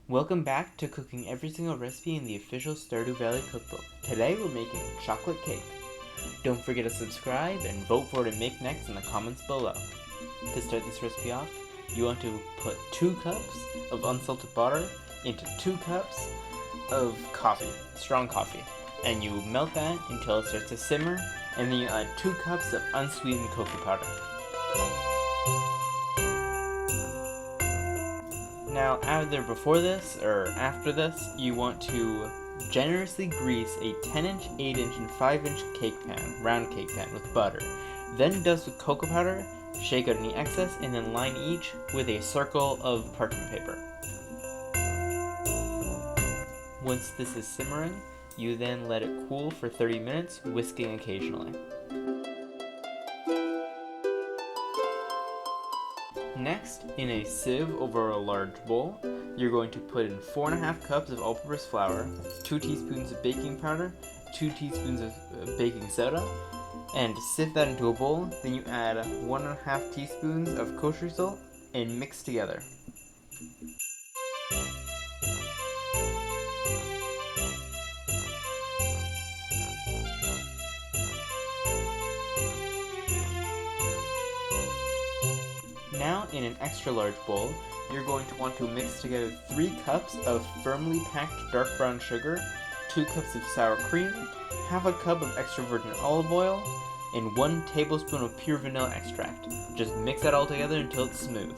Welcome back to cooking every single recipe in the official Stardew Valley Cookbook. Today we're making chocolate cake. Don't forget to subscribe and vote for what to make next in the comments below. To start this recipe off, you want to put 2 cups of unsalted butter into 2 cups of coffee, strong coffee. And you melt that until it starts to simmer, and then you add 2 cups of unsweetened cocoa powder. Now, either before this or after this, you want to generously grease a 10-inch, 8-inch, and 5-inch cake pan, round cake pan, with butter. Then dust with cocoa powder, shake out any excess, and then line each with a circle of parchment paper. Once this is simmering, you then let it cool for 30 minutes, whisking occasionally. Next, in a sieve over a large bowl, you're going to put in 4.5 cups of all-purpose flour, 2 teaspoons of baking powder, 2 teaspoons of baking soda, and sift that into a bowl. Then you add 1.5 teaspoons of kosher salt and mix together. Now, in an extra large bowl, you're going to want to mix together 3 cups of firmly packed dark brown sugar, 2 cups of sour cream, half a cup of extra virgin olive oil, and 1 tablespoon of pure vanilla extract. Just mix that all together until it's smooth.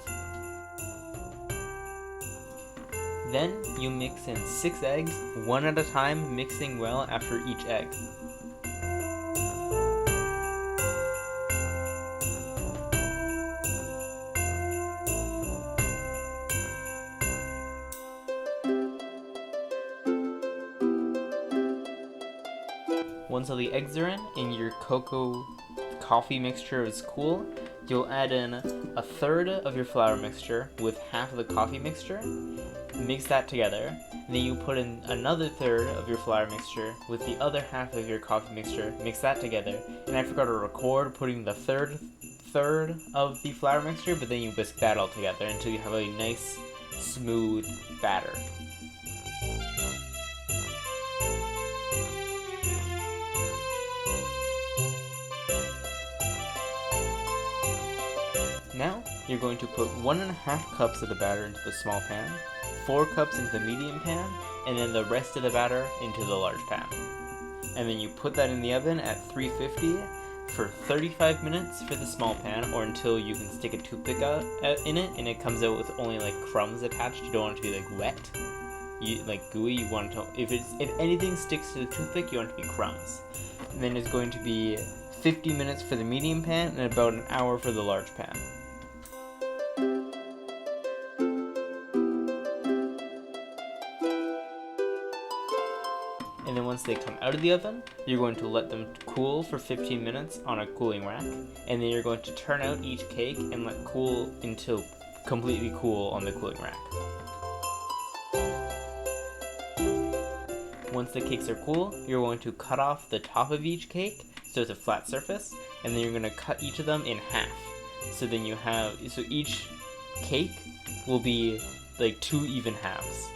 Then, you mix in 6 eggs, one at a time, mixing well after each egg. Once all the eggs are in and your cocoa coffee mixture is cool, you'll add in 1/3 of your flour mixture with half of the coffee mixture. Mix that together. And then you put in another 1/3 of your flour mixture with the other half of your coffee mixture. Mix that together. And I forgot to record putting the third of the flour mixture, but then you whisk that all together until you have a nice, smooth batter. Now, you're going to put 1.5 cups of the batter into the small pan, 4 cups into the medium pan, and then the rest of the batter into the large pan. And then you put that in the oven at 350 for 35 minutes for the small pan, or until you can stick a toothpick out in it and it comes out with only like crumbs attached. You don't want it to be like wet, gooey. You want it to, if anything sticks to the toothpick, you want it to be crumbs. And then it's going to be 50 minutes for the medium pan and about an hour for the large pan. And then once they come out of the oven, you're going to let them cool for 15 minutes on a cooling rack. And then you're going to turn out each cake and let cool until completely cool on the cooling rack. Once the cakes are cool, you're going to cut off the top of each cake so it's a flat surface, and then you're going to cut each of them in half. So then so each cake will be like 2 even halves.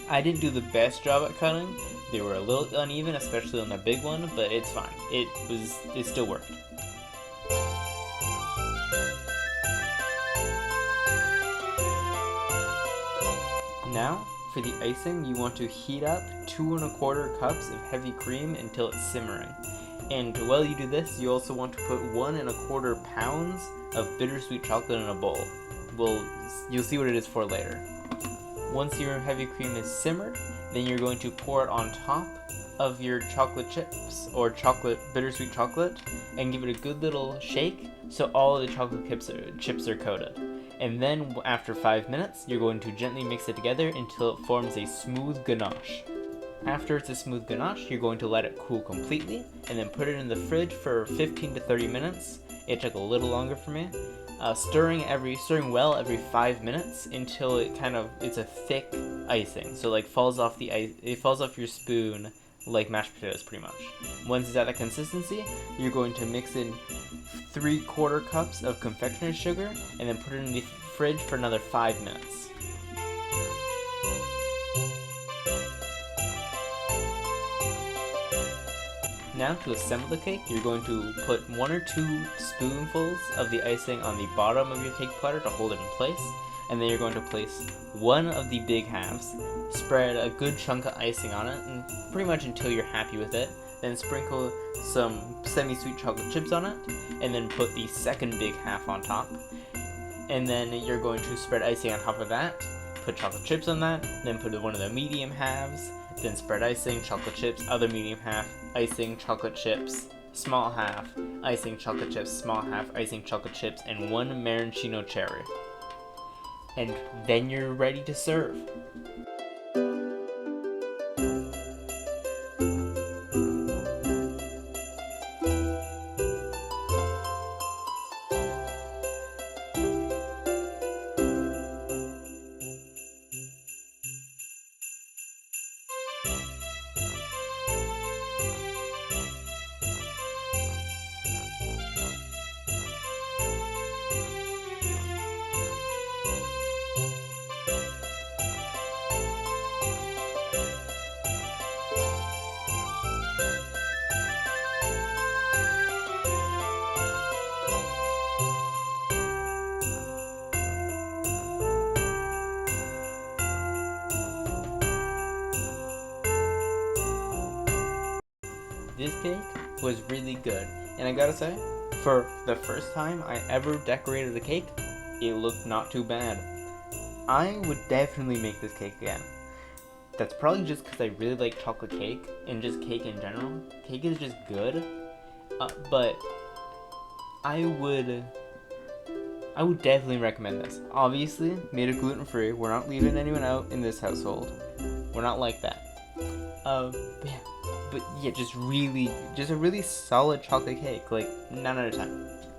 I didn't do the best job at cutting. They were a little uneven, especially on the big one, but it's fine. It still worked. Now, for the icing, you want to heat up 2.25 cups of heavy cream until it's simmering. And while you do this, you also want to put 1.25 pounds of bittersweet chocolate in a bowl. You'll see what it is for later. Once your heavy cream is simmered, then you're going to pour it on top of your chocolate chips or bittersweet chocolate and give it a good little shake so all of the chocolate chips are coated. And then after 5 minutes, you're going to gently mix it together until it forms a smooth ganache. After it's a smooth ganache, you're going to let it cool completely and then put it in the fridge for 15 to 30 minutes. It took a little longer for me. Stirring well every 5 minutes until it's a thick icing. So it falls off your spoon like mashed potatoes pretty much. Once it's at that consistency, you're going to mix in 3/4 cups of confectioner's sugar and then put it in the fridge for another 5 minutes. Now to assemble the cake, you're going to put 1 or 2 spoonfuls of the icing on the bottom of your cake platter to hold it in place, and then you're going to place one of the big halves, spread a good chunk of icing on it, and pretty much until you're happy with it, then sprinkle some semi-sweet chocolate chips on it, and then put the second big half on top, and then you're going to spread icing on top of that, put chocolate chips on that, then put one of the medium halves, then spread icing, chocolate chips, other medium half, icing, chocolate chips, small half, icing, chocolate chips, small half, icing, chocolate chips, and 1 maraschino cherry. And then you're ready to serve. This cake was really good, and I gotta say, for the first time I ever decorated a cake, it looked not too bad. I would definitely make this cake again. That's probably just because I really like chocolate cake, and just cake in general. Cake is just good, but I would definitely recommend this. Obviously, made it gluten-free. We're not leaving anyone out in this household. We're not like that. But yeah, just a really solid chocolate cake, like 9 out of 10.